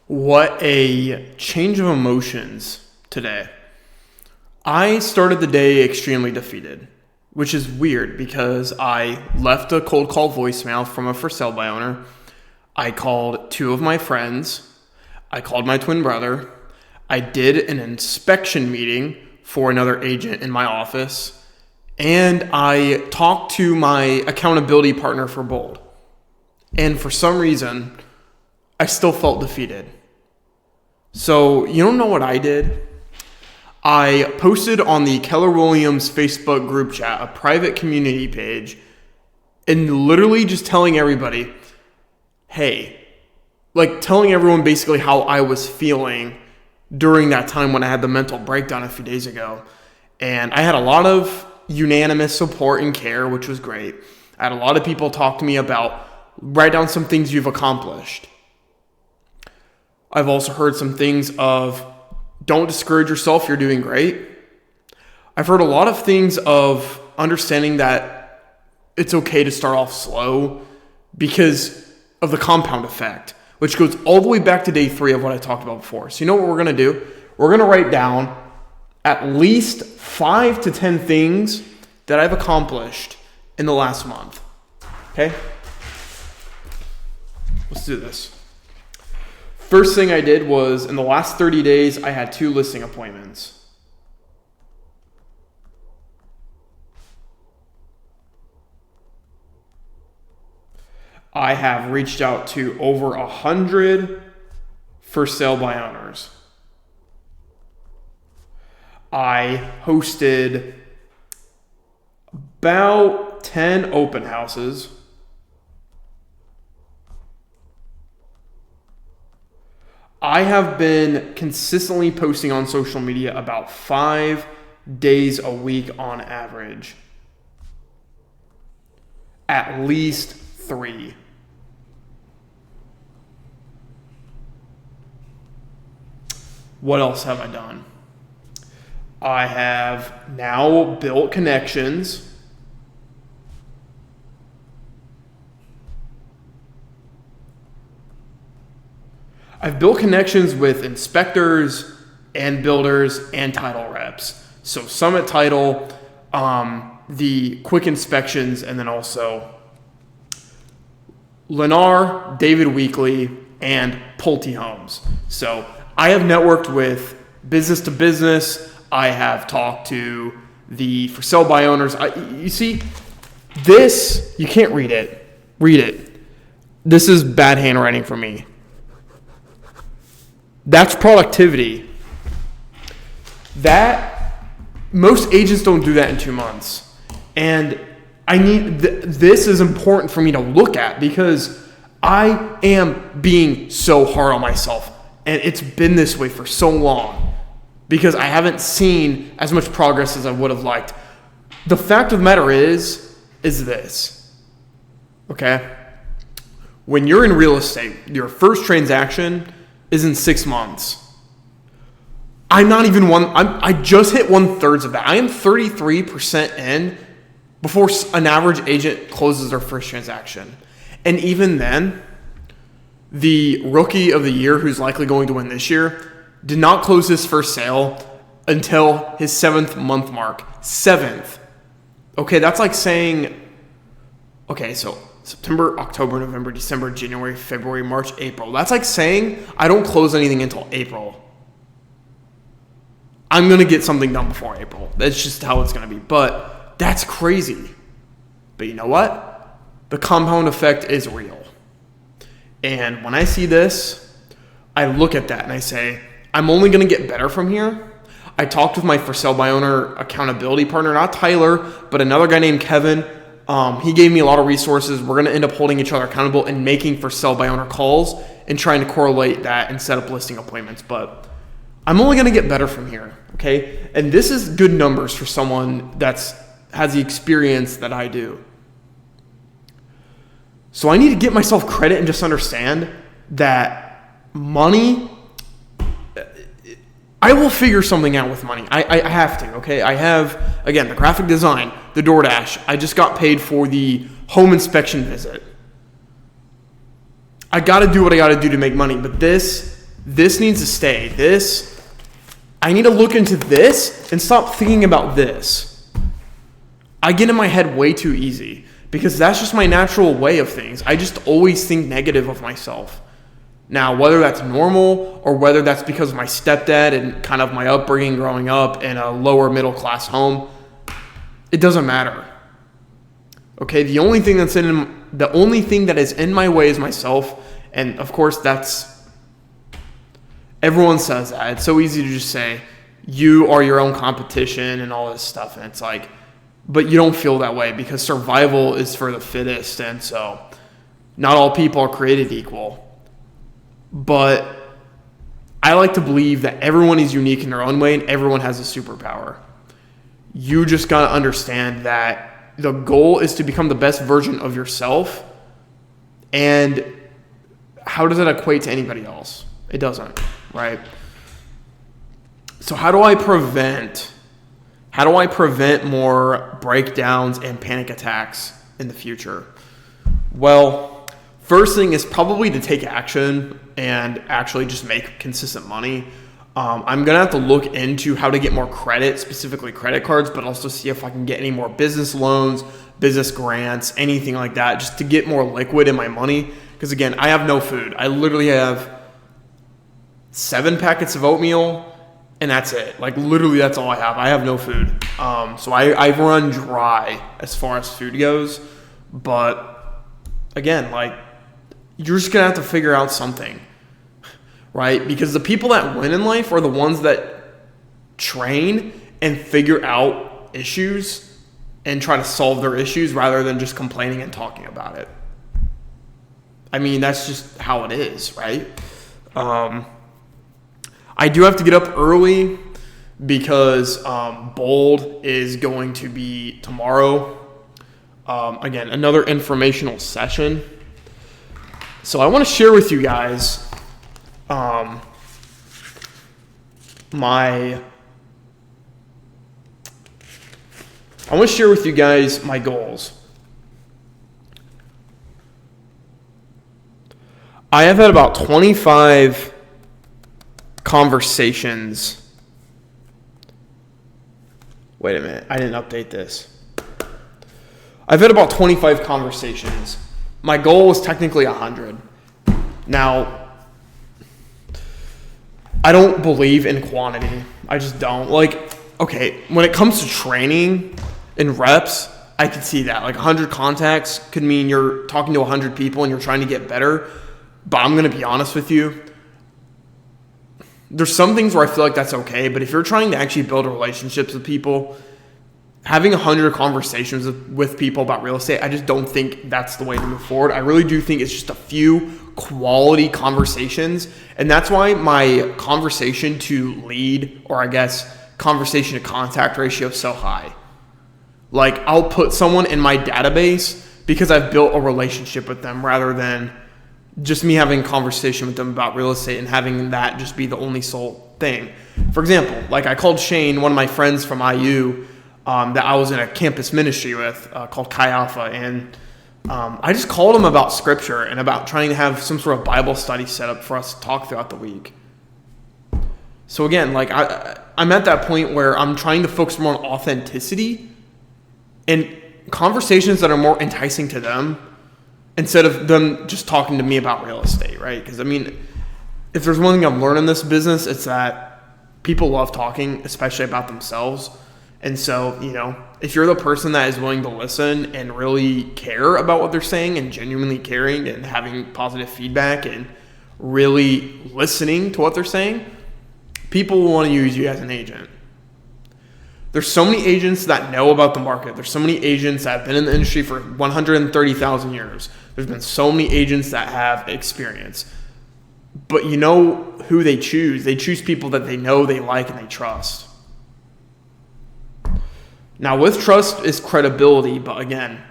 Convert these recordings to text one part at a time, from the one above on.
What a change of emotions today. I started the day extremely defeated, which is weird because I left a cold call voicemail from a for sale by owner. I called two of my friends. I called my twin brother. I did an inspection meeting for another agent in my office. And I talked to my accountability partner for Bold. And for some reason, I still felt defeated. So you don't know what I did? I posted on the Keller Williams Facebook group chat, a private community page, and literally just telling everybody, hey, like telling everyone basically how I was feeling during that time when I had the mental breakdown a few days ago. And I had a lot of unanimous support and care, which was great. I had a lot of people talk to me about write down some things you've accomplished. I've also heard some things of don't discourage yourself, you're doing great. I've heard a lot of things of understanding that it's okay to start off slow because of the compound effect, which goes all the way back to day 3 of what I talked about before. So you know what we're going to do? We're going to write down at least 5 to 10 things that I've accomplished in the last month. Okay? Let's do this. First thing I did was in the last 30 days, I had 2 listing appointments. I have reached out to over 100 for sale by owners. I hosted about 10 open houses. I have been consistently posting on social media about 5 days a week on average. At least 3. What else have I done? I have now built connections. I've built connections with inspectors and builders and title reps. So Summit Title, the quick inspections, and then also Lennar, David Weekley, and Pulte Homes. So I have networked with business to business. I have talked to the for sale by owners. You see, this, you can't read it. Read it. This is bad handwriting for me. That's productivity. That most agents don't do that in 2 months. And I need this is important for me to look at because I am being so hard on myself. And it's been this way for so long because I haven't seen as much progress as I would have liked. The fact of the matter is this. Okay? When you're in real estate, your first transaction is in 6 months. I just hit 1/3 of that. I am 33% in before an average agent closes their first transaction. And even then, the rookie of the year who's likely going to win this year did not close his first sale until his 7th month mark. 7th. Okay, that's like saying, okay, so September, October, November, December, January, February, March, April. That's like saying I don't close anything until April. I'm going to get something done before April. That's just how it's going to be. But that's crazy. But you know what? The compound effect is real. And when I see this, I look at that and I say, I'm only going to get better from here. I talked with my for sale by owner accountability partner, not Tyler, but another guy named Kevin. He gave me a lot of resources. We're going to end up holding each other accountable and making for sale by owner calls and trying to correlate that and set up listing appointments. But I'm only going to get better from here, okay? And this is good numbers for someone that's has the experience that I do. So I need to get myself credit and just understand that money, I will figure something out with money. I have to, okay? I have, again, the graphic design, the DoorDash. I just got paid for the home inspection visit. I got to do what I got to do to make money, but this This needs to stay. I need to look into this and stop thinking about this. I get in my head way too easy because that's just my natural way of things. I just always think negative of myself. Now, whether that's normal or whether that's because of my stepdad and kind of my upbringing growing up in a lower middle class home, it doesn't matter. Okay, the only thing that is in my way is myself, and of course everyone says that. It's so easy to just say you are your own competition and all this stuff, and it's like, but you don't feel that way because survival is for the fittest, and so not all people are created equal. But I like to believe that everyone is unique in their own way and everyone has a superpower. You just got to understand that the goal is to become the best version of yourself. And how does that equate to anybody else? It doesn't, right? So how do I prevent more breakdowns and panic attacks in the future? Well, first thing is probably to take action and actually just make consistent money. I'm going to have to look into how to get more credit, specifically credit cards, but also see if I can get any more business loans, business grants, anything like that, just to get more liquid in my money. Because again, I have no food. I literally have 7 packets of oatmeal and that's it. Like literally that's all I have. I have no food. So I run dry as far as food goes. But again, like you're just going to have to figure out something. Right? Because the people that win in life are the ones that train and figure out issues and try to solve their issues rather than just complaining and talking about it. I mean, that's just how it is, right? I do have to get up early because Bold is going to be tomorrow. Again, another informational session. So I want to share with you guys I want to share with you guys my goals. I have had about 25 conversations. Wait a minute, I didn't update this. I've had about 25 conversations. My goal was technically 100. Now, I don't believe in quantity. I just don't. Like, okay, when it comes to training and reps, I can see that. Like 100 contacts could mean you're talking to 100 people and you're trying to get better. But I'm going to be honest with you. There's some things where I feel like that's okay. But if you're trying to actually build relationships with people, having 100 conversations with people about real estate, I just don't think that's the way to move forward. I really do think it's just a few quality conversations. And that's why my conversation to lead, or I guess conversation to contact ratio is so high. Like I'll put someone in my database because I've built a relationship with them rather than just me having a conversation with them about real estate and having that just be the only sole thing. For example, like I called Shane, one of my friends from IU, that I was in a campus ministry with called Chi Alpha, and I just called him about scripture and about trying to have some sort of Bible study set up for us to talk throughout the week. So again, like I'm at that point where I'm trying to focus more on authenticity and conversations that are more enticing to them instead of them just talking to me about real estate, right? Because I mean, if there's one thing I've learned in this business, it's that people love talking, especially about themselves. And so, you know, if you're the person that is willing to listen and really care about what they're saying and genuinely caring and having positive feedback and really listening to what they're saying, people will want to use you as an agent. There's so many agents that know about the market. There's so many agents that have been in the industry for 130,000 years. There's been so many agents that have experience. But you know who they choose? They choose people that they know, they like, and they trust. Now, with trust is credibility, but again,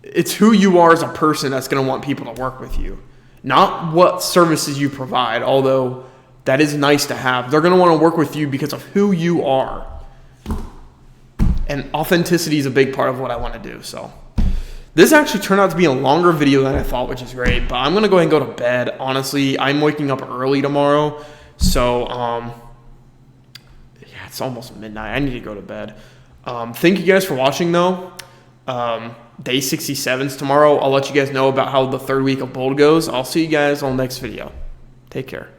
it's who you are as a person that's going to want people to work with you, not what services you provide, although that is nice to have. They're going to want to work with you because of who you are. And authenticity is a big part of what I want to do. So This actually turned out to be a longer video than I thought, which is great. But I'm going to go ahead and go to bed. Honestly, I'm waking up early tomorrow. So, yeah, it's almost midnight. I need to go to bed. Thank you guys for watching, though. Day 67's tomorrow. I'll let you guys know about how the third week of Bold goes. I'll see you guys on the next video. Take care.